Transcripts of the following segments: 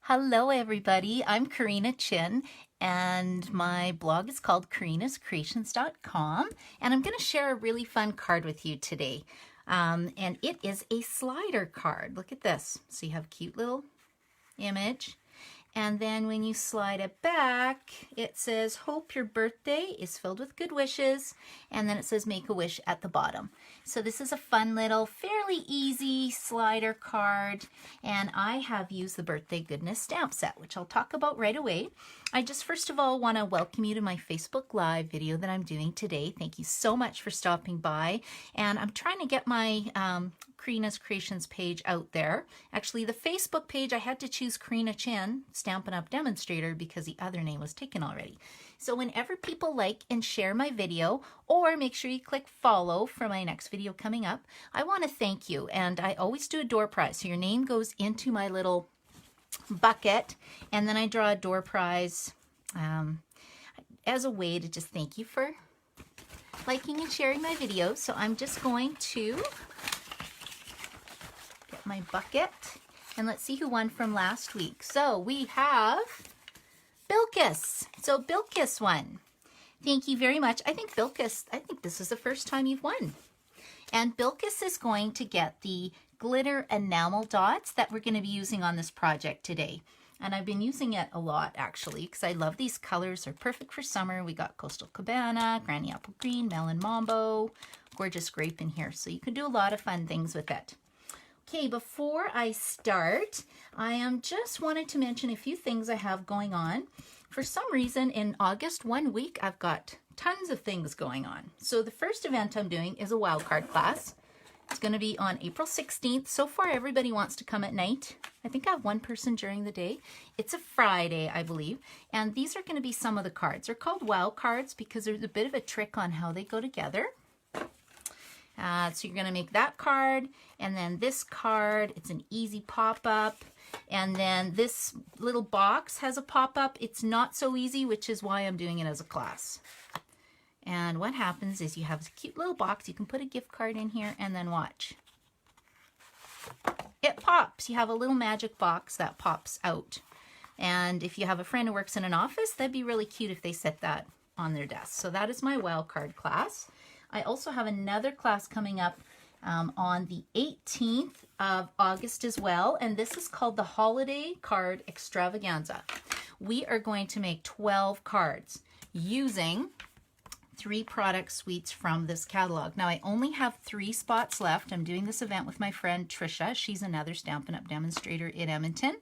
Hello everybody, I'm Karina Chin and my blog is called karinascreations.com and I'm going to share a really fun card with you today. And it is a slider card. Look at this. So you have a cute little image. And then when you slide it back, it says, hope your birthday is filled with good wishes. And then it says, make a wish at the bottom. So this is a fun little, fairly easy slider card. And I have used the Birthday Goodness stamp set, which I'll talk about right away. I just first of all want to welcome you to my Facebook Live video that I'm doing today. Thank you so much for stopping by. And I'm trying to get my Karina's Creations page out there. Actually, the Facebook page, I had to choose Karina Chin, Stampin' Up Demonstrator, because the other name was taken already. So whenever people like and share my video, or make sure you click follow for my next video coming up, I want to thank you. And I always do a door prize. So your name goes into my little bucket, and then I draw a door prize as a way to just thank you for liking and sharing my videos. So I'm just going to my bucket and let's see who won from last week. So we have Bilkis. So Bilkis won. Thank you very much. I think Bilkis, I think this is the first time you've won. And Bilkis is going to get the glitter enamel dots that we're going to be using on this project today. And I've been using it a lot actually because I love these colors. They're perfect for summer. We got Coastal Cabana, Granny Apple Green, Melon Mambo, gorgeous grape in here. So you can do a lot of fun things with it. Okay, before I start, I am just wanted to mention a few things I have going on. For some reason, in August, 1 week, I've got tons of things going on. So the first event I'm doing is a wildcard class. It's going to be on April 16th. So far, everybody wants to come at night. I think I have one person during the day. It's a Friday, I believe. And these are going to be some of the cards. They're called wild cards because there's a bit of a trick on how they go together. So you're going to make that card, and then this card, it's an easy pop-up, and then this little box has a pop-up. It's not so easy, which is why I'm doing it as a class. And what happens is you have a cute little box. You can put a gift card in here, and then watch. It pops. You have a little magic box that pops out. And if you have a friend who works in an office, that'd be really cute if they set that on their desk. So that is my wild card class. I also have another class coming up on the 18th of August as well, and this is called the Holiday Card Extravaganza. We are going to make 12 cards using 3 product suites from this catalog. Now I only have 3 spots left. I'm doing this event with my friend Trisha. She's another Stampin' Up demonstrator in Edmonton.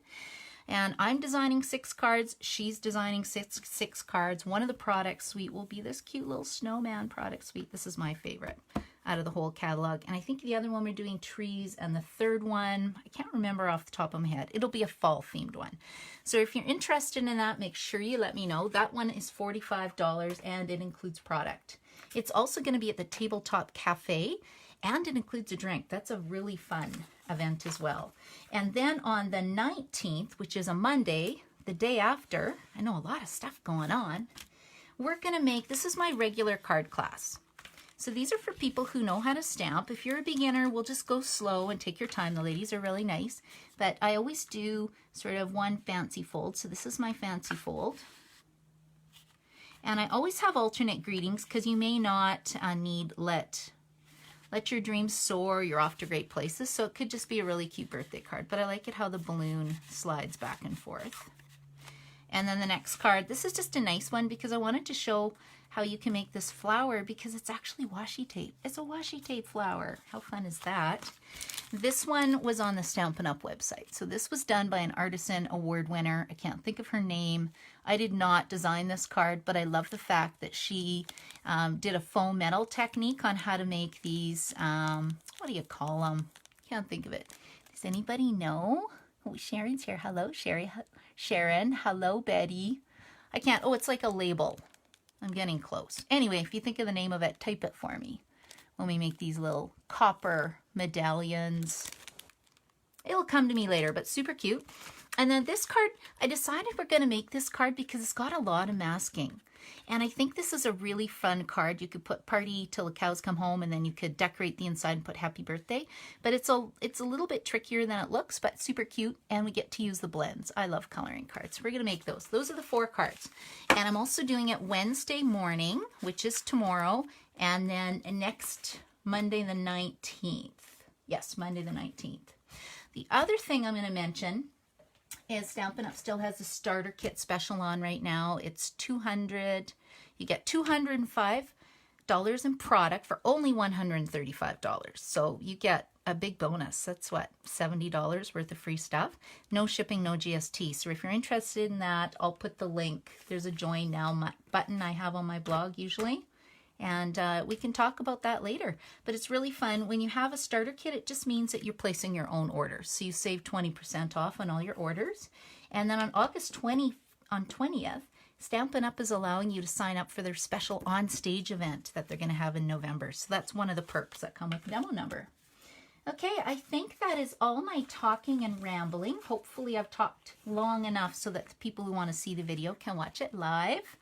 And I'm designing 6 cards. She's designing six cards. One of the product suite will be this cute little snowman product suite. This is my favorite out of the whole catalog. And I think the other one we're doing trees, and the third one, I can't remember off the top of my head. It'll be a fall themed one. So if you're interested in that, make sure you let me know. That one is $45 and it includes product. It's also going to be at the Tabletop Cafe, and it includes a drink. That's a really fun event as well. And then on the 19th, which is a Monday, the day after, I know a lot of stuff going on, we're going to make, this is my regular card class. So these are for people who know how to stamp. If you're a beginner, we'll just go slow and take your time. The ladies are really nice. But I always do sort of one fancy fold. So this is my fancy fold. And I always have alternate greetings because you may not need let your dreams soar, you're off to great places. So it could just be a really cute birthday card, but I like it how the balloon slides back and forth. And then the next card, this is just a nice one because I wanted to show how you can make this flower because it's actually washi tape. It's a washi tape flower. How fun is that? This one was on the Stampin' Up website. So this was done by an artisan award winner. I can't think of her name. I did not design this card, but I love the fact that she did a faux metal technique on how to make these, what do you call them? Can't think of it. Does anybody know? Oh, Sharon's here. Hello, Sharon. Hello, Betty. I can't, oh, it's like a label. I'm getting close. Anyway, if you think of the name of it, type it for me when we make these little copper medallions. It'll come to me later, but super cute. And then this card, I decided we're going to make this card because it's got a lot of masking. And I think this is a really fun card. You could put party till the cows come home, and then you could decorate the inside and put happy birthday. But it's a little bit trickier than it looks, but super cute. And we get to use the blends. I love coloring cards. We're going to make those. Those are the 4 cards. And I'm also doing it Wednesday morning, which is tomorrow. And then next Monday the 19th. Yes, Monday the 19th. The other thing I'm going to mention is Stampin' Up! Still has a starter kit special on right now. It's $200. You get $205 in product for only $135. So you get a big bonus. That's what, $70 worth of free stuff. No shipping, no GST. So if you're interested in that, I'll put the link. There's a join now button I have on my blog usually. And we can talk about that later. But it's really fun. When you have a starter kit, it just means that you're placing your own orders. So you save 20% off on all your orders. And then on August 20th, Stampin' Up! Is allowing you to sign up for their special on-stage event that they're going to have in November. So that's one of the perks that come with the demo number. Okay, I think that is all my talking and rambling. Hopefully I've talked long enough so that the people who want to see the video can watch it live.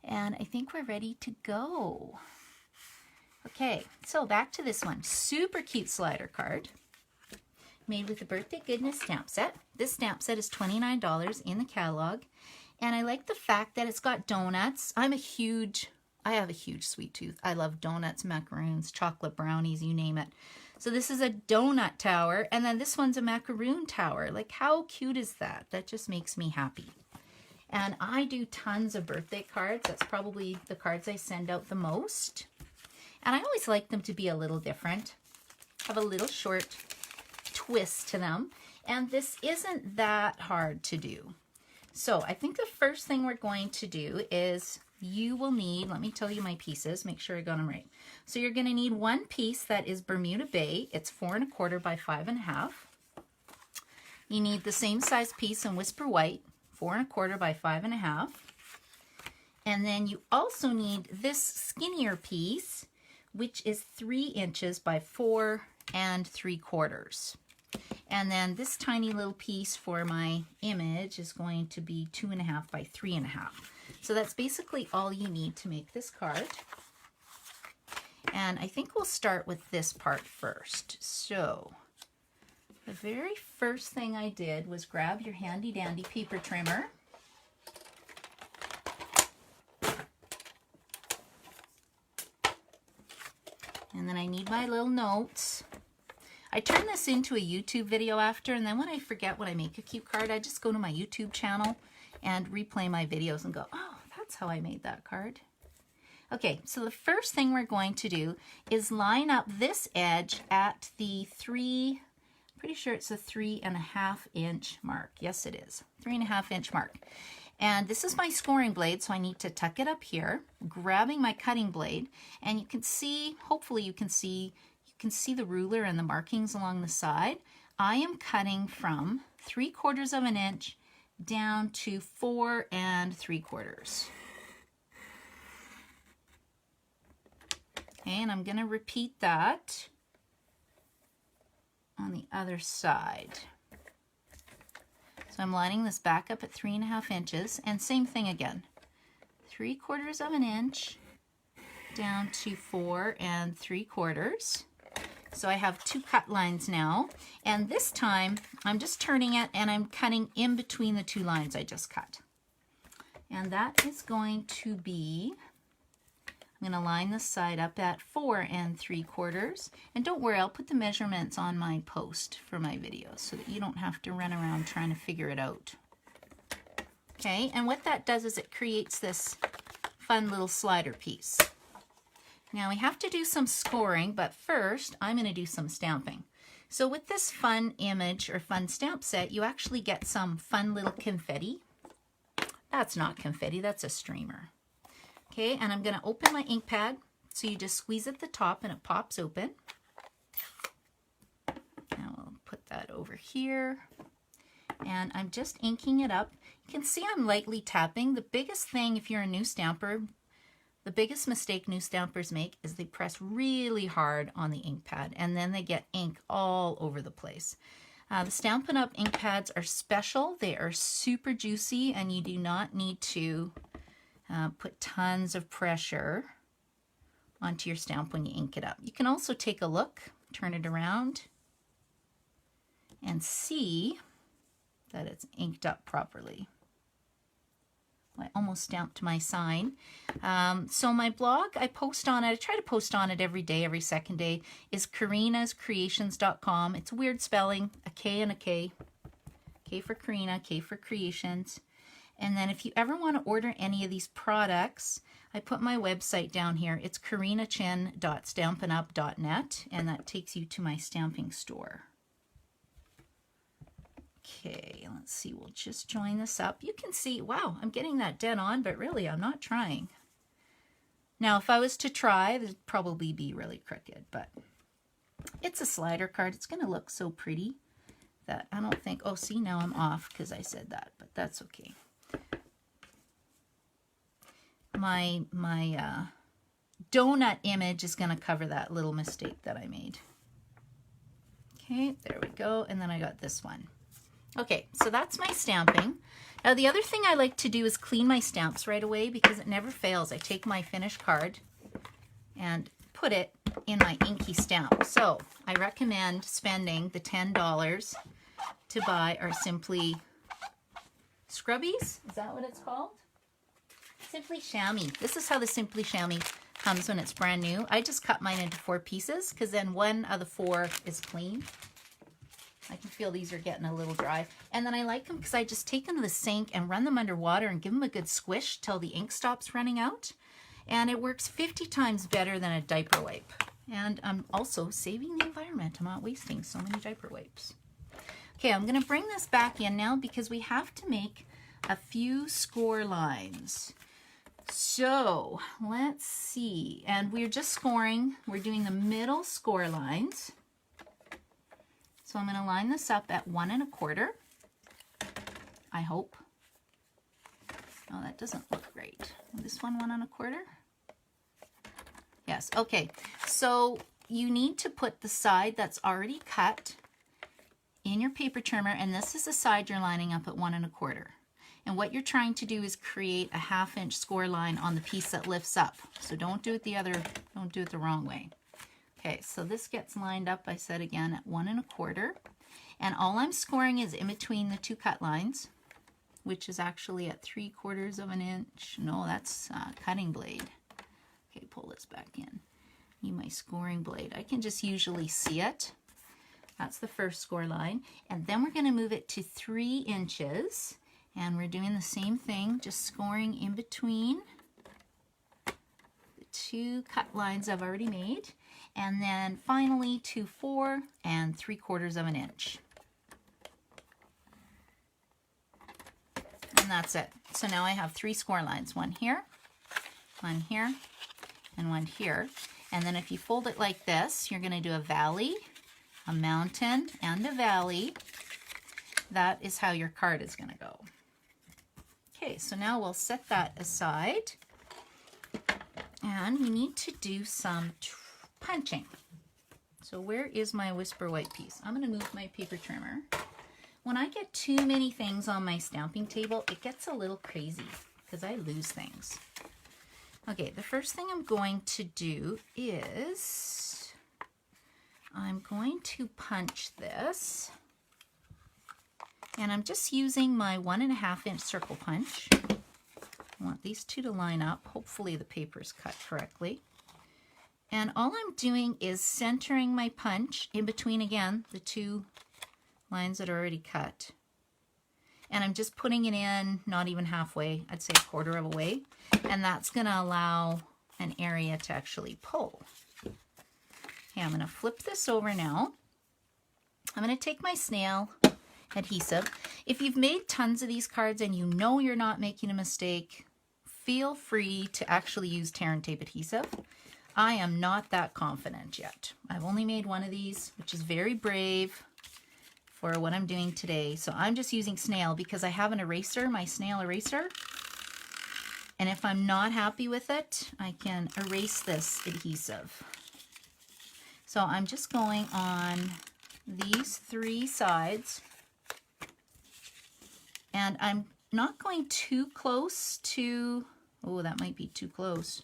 And I think we're ready to go. Okay, so back to this one. Super cute slider card. Made with the Birthday Goodness stamp set. This stamp set is $29 in the catalog. And I like the fact that it's got donuts. I have a huge sweet tooth. I love donuts, macaroons, chocolate brownies, you name it. So this is a donut tower. And then this one's a macaroon tower. Like, how cute is that? That just makes me happy. And I do tons of birthday cards. That's probably the cards I send out the most. And I always like them to be a little different. Have a little short twist to them. And this isn't that hard to do. So I think the first thing we're going to do is you will need, let me tell you my pieces, make sure I got them right. So you're going to need one piece that is Bermuda Bay. It's 4 1/4 by 5 1/2. You need the same size piece in Whisper White. 4 1/4 by 5 1/2. And then you also need this skinnier piece, which is 3 inches by 4 3/4. And then this tiny little piece for my image is going to be 2 1/2 by 3 1/2. So that's basically all you need to make this card. And I think we'll start with this part first. So the very first thing I did was grab your handy dandy paper trimmer. And then I need my little notes. I turn this into a YouTube video after, and then when I forget when I make a cute card, I just go to my YouTube channel and replay my videos and go, oh, that's how I made that card. Okay, so the first thing we're going to do is line up this edge at the pretty sure it's a 3 1/2 inch mark. Yes, it is. 3 1/2 inch mark. And this is my scoring blade, so I need to tuck it up here, grabbing my cutting blade. And you can see, hopefully you can see the ruler and the markings along the side. I am cutting from 3/4 inch down to 4 3/4. Okay, and I'm going to repeat that on the other side. So I'm lining this back up at 3 1/2 inches, and same thing again. 3/4 inch down to 4 3/4. So I have 2 cut lines now, and this time I'm just turning it and I'm cutting in between the 2 lines I just cut. And that is going to be, I'm going to line this side up at 4 3/4. And don't worry, I'll put the measurements on my post for my videos so that you don't have to run around trying to figure it out. Okay, and what that does is it creates this fun little slider piece. Now we have to do some scoring, but first I'm going to do some stamping. So with this fun image or fun stamp set, you actually get some fun little confetti. That's not confetti, that's a streamer. Okay, and I'm going to open my ink pad. So you just squeeze at the top and it pops open. Now I'll put that over here. And I'm just inking it up. You can see I'm lightly tapping. The biggest thing, if you're a new stamper, the biggest mistake new stampers make is they press really hard on the ink pad and then they get ink all over the place. The Stampin' Up! Ink pads are special. They are super juicy, and you do not need to put tons of pressure onto your stamp when you ink it up. You can also take a look, turn it around, and see that it's inked up properly. I almost stamped my sign. So my blog, I post on it. I try to post on it every day, every second day, is karinascreations.com. It's weird spelling, a K and a K. K for Karina, K for Creations. And then if you ever want to order any of these products, I put my website down here. It's karinachin.stampinup.net, and that takes you to my stamping store. Okay, let's see, we'll just join this up. You can see, wow, I'm getting that dead on, but really I'm not trying. Now, if I was to try, it'd probably be really crooked, but it's a slider card. It's going to look so pretty that I don't think, oh, see, now I'm off because I said that, but that's okay. My donut image is going to cover that little mistake that I made. Okay, there we go, and then I got this one. Okay, so that's my stamping. Now the other thing I like to do is clean my stamps right away because it never fails. I take my finished card and put it in my inky stamp. So I recommend spending the $10 to buy our Simply Scrubbies. Is that what it's called? Simply Chamois. This is how the Simply Chamois comes when it's brand new. I just cut mine into 4 pieces because then one of the 4 is clean. I can feel these are getting a little dry. And then I like them because I just take them to the sink and run them under water and give them a good squish till the ink stops running out. And it works 50 times better than a diaper wipe. And I'm also saving the environment. I'm not wasting so many diaper wipes. Okay, I'm going to bring this back in now because we have to make a few score lines. So let's see. And we're just scoring. We're doing the middle score lines. So I'm going to line this up at 1 1/4, I hope. Oh, that doesn't look great. This one 1 1/4? Yes, okay. So you need to put the side that's already cut in your paper trimmer, and this is the side you're lining up at 1 1/4. And what you're trying to do is create a 1/2 inch score line on the piece that lifts up. So don't do it the wrong way. Okay, so this gets lined up, I said again, at 1 1/4. And all I'm scoring is in between the 2 cut lines, which is actually at 3/4 of an inch. No, that's cutting blade. Okay, pull this back in. Need my scoring blade. I can just usually see it. That's the first score line. And then we're going to move it to 3 inches. And we're doing the same thing, just scoring in between the 2 cut lines I've already made. And then finally to 4 3/4 of an inch. And that's it. So now I have 3 score lines, one here, and one here. And then if you fold it like this, you're going to do a valley, a mountain, and a valley. That is how your card is going to go. Okay, so now we'll set that aside. And we need to do some punching. So where is my whisper white piece? I'm going to move my paper trimmer. When I get too many things on my stamping table, it gets a little crazy because I lose things. Okay, the first thing I'm going to do is I'm going to punch this. And I'm just using my 1 1/2 inch circle punch. I want these two to line up. Hopefully the paper's cut correctly. And all I'm doing is centering my punch in between, again, the 2 lines that are already cut. And I'm just putting it in, not even halfway, I'd say 1/4 of a way. And that's going to allow an area to actually pull. Okay, I'm going to flip this over now. I'm going to take my snail adhesive. If you've made tons of these cards and you know you're not making a mistake, feel free to actually use tear and tape adhesive. I am not that confident yet. I've only made one of these, which is very brave for what I'm doing today. So I'm just using snail because I have an eraser, my snail eraser. And if I'm not happy with it, I can erase this adhesive. So I'm just going on these 3 sides. And I'm not going too close to, oh, that might be too close.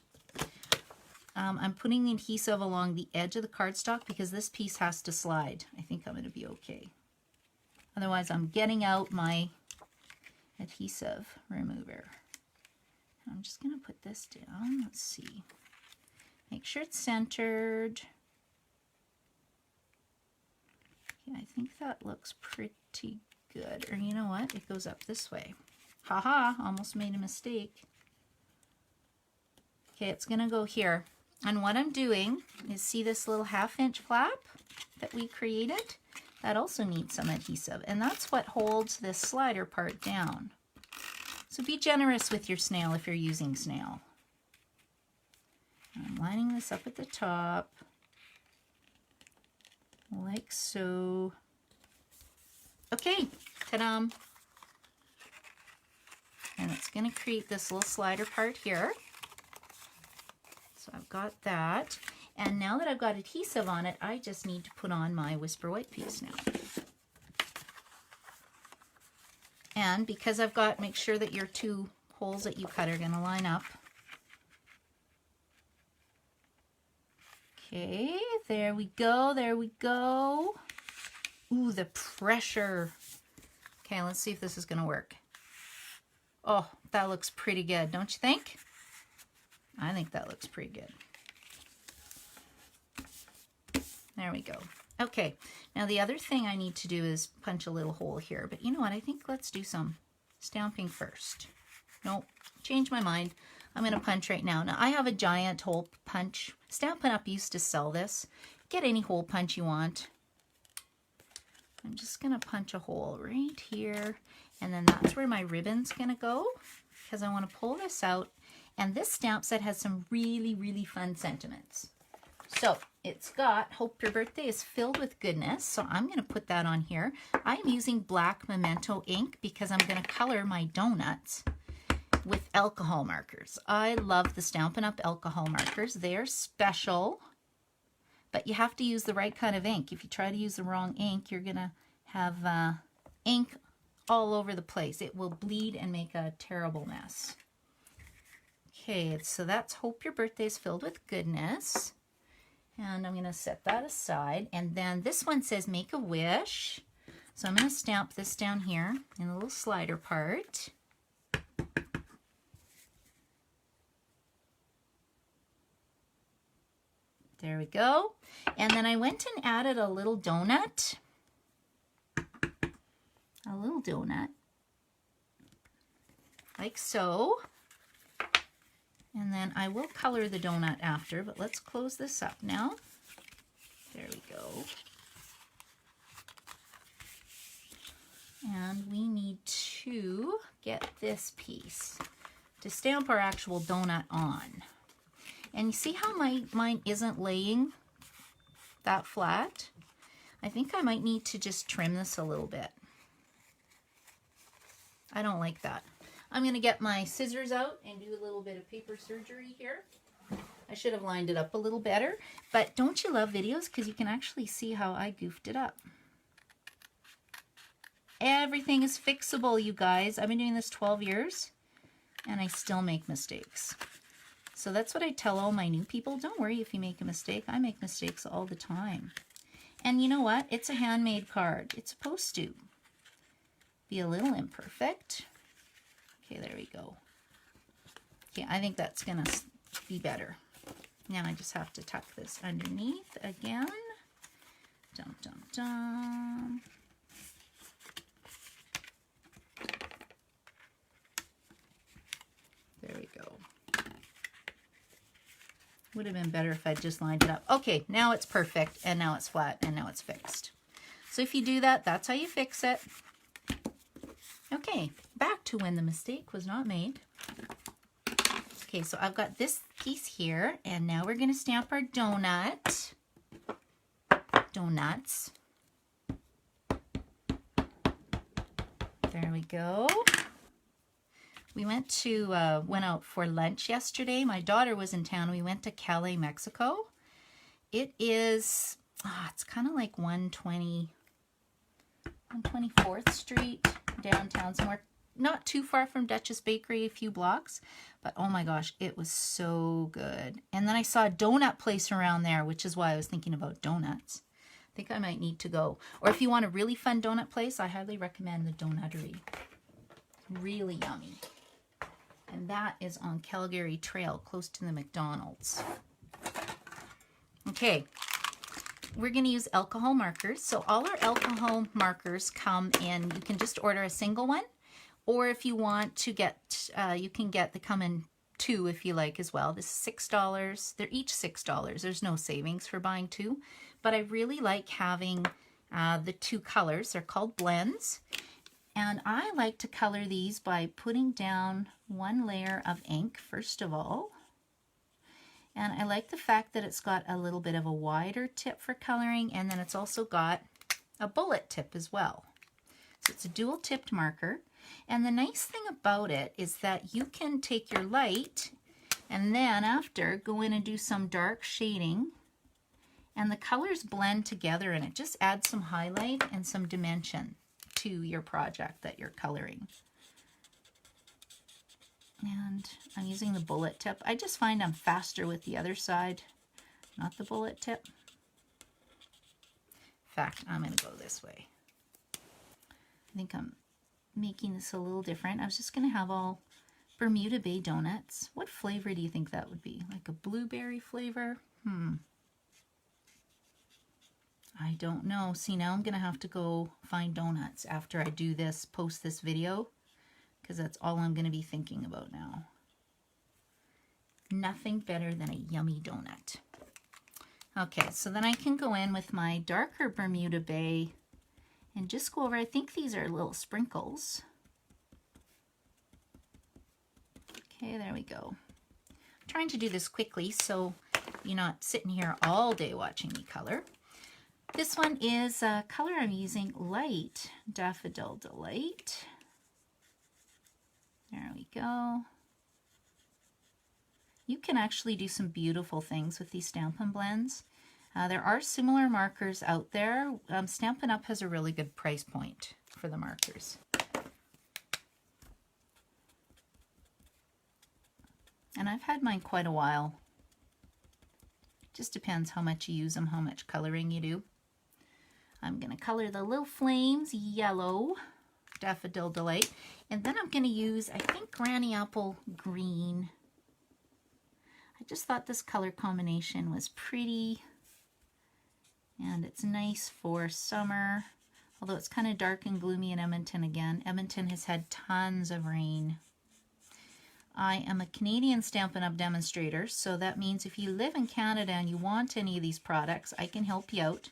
I'm putting the adhesive along the edge of the cardstock because this piece has to slide. I think I'm going to be okay. Otherwise, I'm getting out my adhesive remover. I'm just going to put this down. Let's see. Make sure it's centered. Okay, I think that looks pretty good. Or you know what? It goes up this way. Haha, almost made a mistake. Okay, it's going to go here. And what I'm doing is, see this little 1/2 inch flap that we created? That also needs some adhesive. And that's what holds this slider part down. So be generous with your snail if you're using snail. I'm lining this up at the top, like so. Okay, ta-da! And it's going to create this little slider part here. So I've got that. And now that I've got adhesive on it, I just need to put on my Whisper White piece now. And because I've got, make sure that your 2 holes that you cut are going to line up. Okay, there we go, there we go. Ooh, the pressure. Okay, let's see if this is going to work. Oh, that looks pretty good, don't you think? I think that looks pretty good. There we go. Okay, now the other thing I need to do is punch a little hole here. But you know what? I think let's do some stamping first. Nope, change my mind. I'm going to punch right now. Now, I have a giant hole punch. Stampin' Up! Used to sell this. Get any hole punch you want. I'm just going to punch a hole right here. And then that's where my ribbon's going to go, because I want to pull this out. And this stamp set has some really, really fun sentiments. So it's got, Hope Your Birthday is Filled with Goodness. So I'm going to put that on here. I'm using black Memento ink because I'm going to color my donuts with alcohol markers. I love the Stampin' Up! Alcohol markers. They're special, but you have to use the right kind of ink. If you try to use the wrong ink, you're going to have ink all over the place. It will bleed and make a terrible mess. Okay, so that's Hope Your Birthday is Filled with Goodness. And I'm going to set that aside. And then this one says Make a Wish. So I'm going to stamp this down here in the little slider part. There we go. And then I went and added a little donut. A little donut. Like so. And then I will color the donut after, but let's close this up now. There we go. And we need to get this piece to stamp our actual donut on. And you see how mine isn't laying that flat? I think I might need to just trim this a little bit. I don't like that. I'm going to get my scissors out and do a little bit of paper surgery here. I should have lined it up a little better, but don't you love videos? Because you can actually see how I goofed it up. Everything is fixable, you guys. I've been doing this 12 years, and I still make mistakes. So that's what I tell all my new people. Don't worry if you make a mistake. I make mistakes all the time. And you know what? It's a handmade card. It's supposed to be a little imperfect. Okay, there we go. Okay, I think that's going to be better. Now I just have to tuck this underneath again. Dum, dum, dum. There we go. Would have been better if I'd just lined it up. Okay, now it's perfect, and now it's flat, and now it's fixed. So if you do that, that's how you fix it. Okay, back to when the mistake was not made. Okay, so I've got this piece here, and now we're going to stamp our donut. Donuts. There we go. We went out for lunch yesterday. My daughter was in town. We went to Cali, Mexico. It is it's kind of like 124th Street downtown somewhere. Not too far from Duchess Bakery, a few blocks. But oh my gosh, it was so good. And then I saw a donut place around there, which is why I was thinking about donuts. I think I might need to go. Or if you want a really fun donut place, I highly recommend the Donuttery. Really yummy. And that is on Calgary Trail, close to the McDonald's. Okay, we're going to use alcohol markers. So all our alcohol markers come in. You can just order a single one. Or if you want to get, you can get, they come in 2 if you like as well. This is $6. They're each $6. There's no savings for buying 2. But I really like having the 2 colors. They're called blends. And I like to color these by putting down 1 layer of ink, first of all. And I like the fact that it's got a little bit of a wider tip for coloring, and then it's also got a bullet tip as well. So it's a dual tipped marker. And the nice thing about it is that you can take your light and then after go in and do some dark shading, and the colors blend together and it just adds some highlight and some dimension to your project that you're coloring. And I'm using the bullet tip. I just find I'm faster with the other side, not the bullet tip. In fact, I'm going to go this way. I think I'm making this a little different. I was just going to have all Bermuda Bay donuts. What flavor do you think that would be? Like a blueberry flavor? I don't know. See, now I'm going to have to go find donuts after I do this, post this video, because that's all I'm going to be thinking about now. Nothing better than a yummy donut. Okay, so then I can go in with my darker Bermuda Bay and just go over, I think these are little sprinkles. Okay, there we go. I'm trying to do this quickly so you're not sitting here all day watching me color. This one is a color I'm using, Light Daffodil Delight. There we go. You can actually do some beautiful things with these Stampin' blends. There are similar markers out there. Stampin' Up! Has a really good price point for the markers. And I've had mine quite a while. Just depends how much you use them, how much coloring you do. I'm going to color the little flames yellow, Daffodil Delight. And then I'm going to use, I think, Granny Apple Green. I just thought this color combination was pretty. And it's nice for summer, although it's kind of dark and gloomy in Edmonton again. Edmonton has had tons of rain. I am a Canadian Stampin' Up! Demonstrator, so that means if you live in Canada and you want any of these products, I can help you out.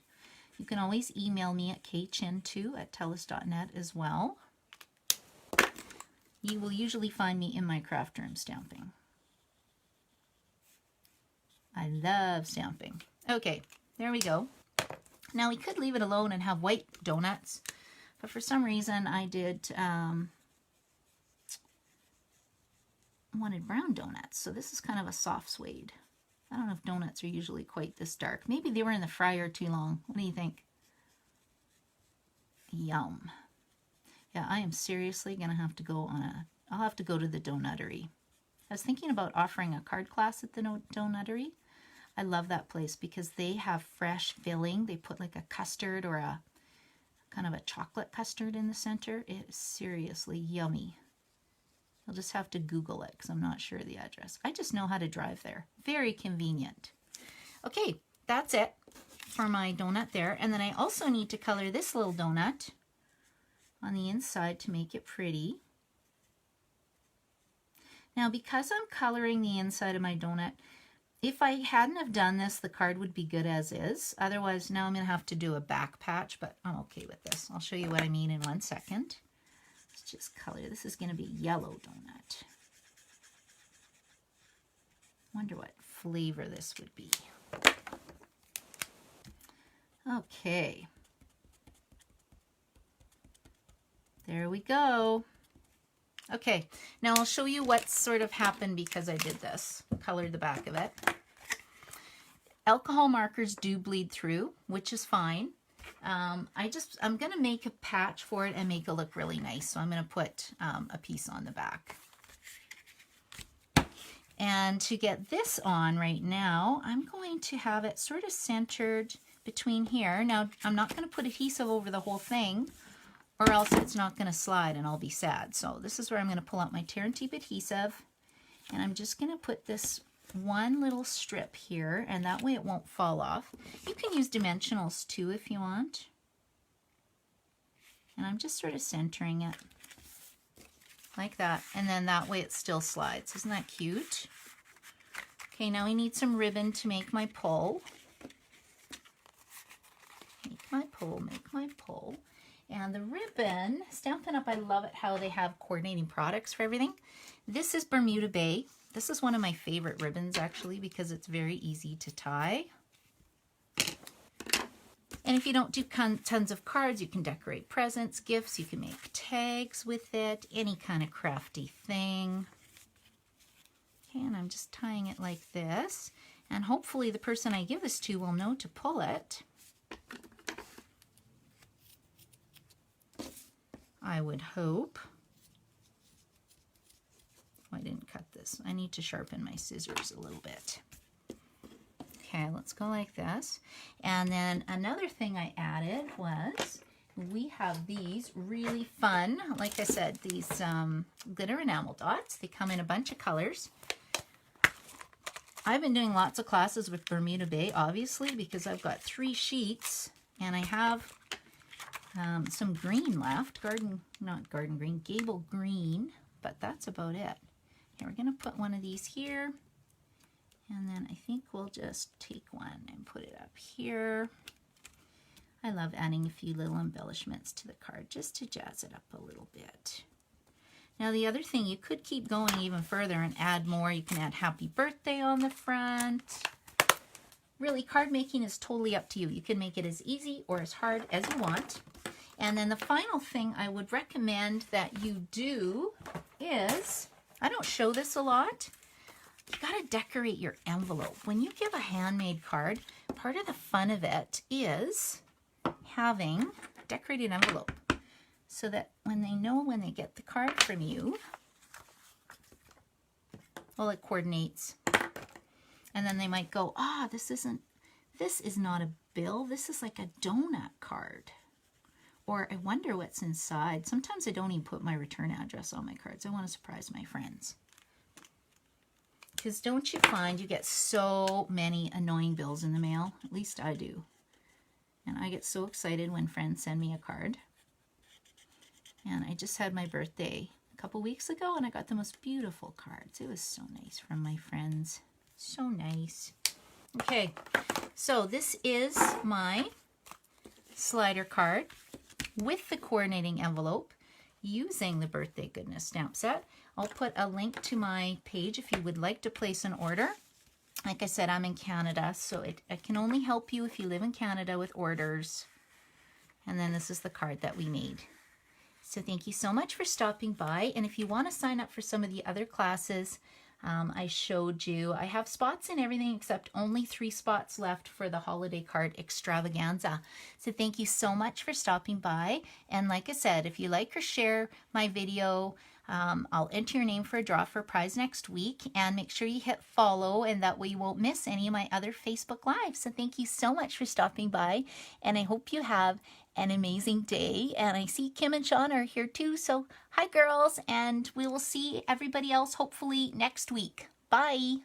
You can always email me at kchin2@telus.net as well. You will usually find me in my craft room stamping. I love stamping. Okay, there we go. Now we could leave it alone and have white donuts, but for some reason I wanted brown donuts, so this is kind of a soft suede. I don't know if donuts are usually quite this dark. Maybe they were in the fryer too long. What do you think? Yum. Yeah, I am seriously going to have to go on I'll have to go to the Donuttery. I was thinking about offering a card class at the Donuttery. I love that place because they have fresh filling. They put like a custard or a kind of a chocolate custard in the center. It is seriously yummy. I'll just have to Google it because I'm not sure of the address. I just know how to drive there. Very convenient. Okay, that's it for my donut there. And then I also need to color this little donut on the inside to make it pretty. Now, because I'm coloring the inside of my donut, if I hadn't have done this, the card would be good as is. Otherwise, now I'm going to have to do a back patch, but I'm okay with this. I'll show you what I mean in 1 second. Let's just color. This is going to be yellow donut. Wonder what flavor this would be. Okay. There we go. Okay, now I'll show you what sort of happened because I did this. Colored the back of it. alcohol markers do bleed through, which is fine. I'm going to make a patch for it and make it look really nice. So I'm going to put a piece on the back. And to get this on right now, I'm going to have it sort of centered between here. Now, I'm not going to put adhesive over the whole thing, or else it's not going to slide and I'll be sad. So this is where I'm going to pull out my Tear and Tape adhesive, and I'm just going to put this one little strip here, and that way it won't fall off. You can use dimensionals too if you want. And I'm just sort of centering it like that, and then that way it still slides. Isn't that cute? Okay, now we need some ribbon to make my pull. Make my pull, make my pull. And the ribbon, Stampin' Up, I love it how they have coordinating products for everything. This is Bermuda Bay. This is one of my favorite ribbons actually because it's very easy to tie. And if you don't do tons of cards, you can decorate presents, gifts, you can make tags with it, any kind of crafty thing. Okay, and I'm just tying it like this. And hopefully the person I give this to will know to pull it. I would hope. Oh, I didn't cut this. I need to sharpen my scissors a little bit. Okay, let's go like this. And then another thing I added was we have these really fun, like I said, these glitter enamel dots. They come in a bunch of colors. I've been doing lots of classes with Bermuda Bay, obviously, because I've got 3 sheets and I have some green left, not garden green, gable green, but that's about it. Okay, we're going to put one of these here, and then I think we'll just take one and put it up here. I love adding a few little embellishments to the card just to jazz it up a little bit. Now the other thing, you could keep going even further and add more. You can add happy birthday on the front. Really, card making is totally up to you. You can make it as easy or as hard as you want. And then the final thing I would recommend that you do is, I don't show this a lot, you got to decorate your envelope. When you give a handmade card, part of the fun of it is having a decorated envelope so that when they know when they get the card from you, well, it coordinates. And then they might go, this is not a bill, this is like a donut card. Or I wonder what's inside. Sometimes I don't even put my return address on my cards. I want to surprise my friends. Because don't you find you get so many annoying bills in the mail? At least I do. And I get so excited when friends send me a card. And I just had my birthday a couple weeks ago and I got the most beautiful cards. It was so nice from my friends. So nice. Okay, so this is my slider card with the coordinating envelope using the Birthday Goodness stamp set. I'll put a link to my page if you would like to place an order. Like I said, I'm in Canada, so I can only help you if you live in Canada with orders. And then this is the card that we made. So thank you so much for stopping by. And if you want to sign up for some of the other classes I showed you, I have spots in everything except only 3 spots left for the holiday card Extravaganza. So thank you so much for stopping by. And like I said, if you like or share my video, I'll enter your name for a draw for a prize next week. And make sure you hit follow, and that way you won't miss any of my other Facebook Lives. So thank you so much for stopping by, and I hope you have an amazing day. And I see Kim and Sean are here too. So hi girls, and we will see everybody else hopefully next week. Bye.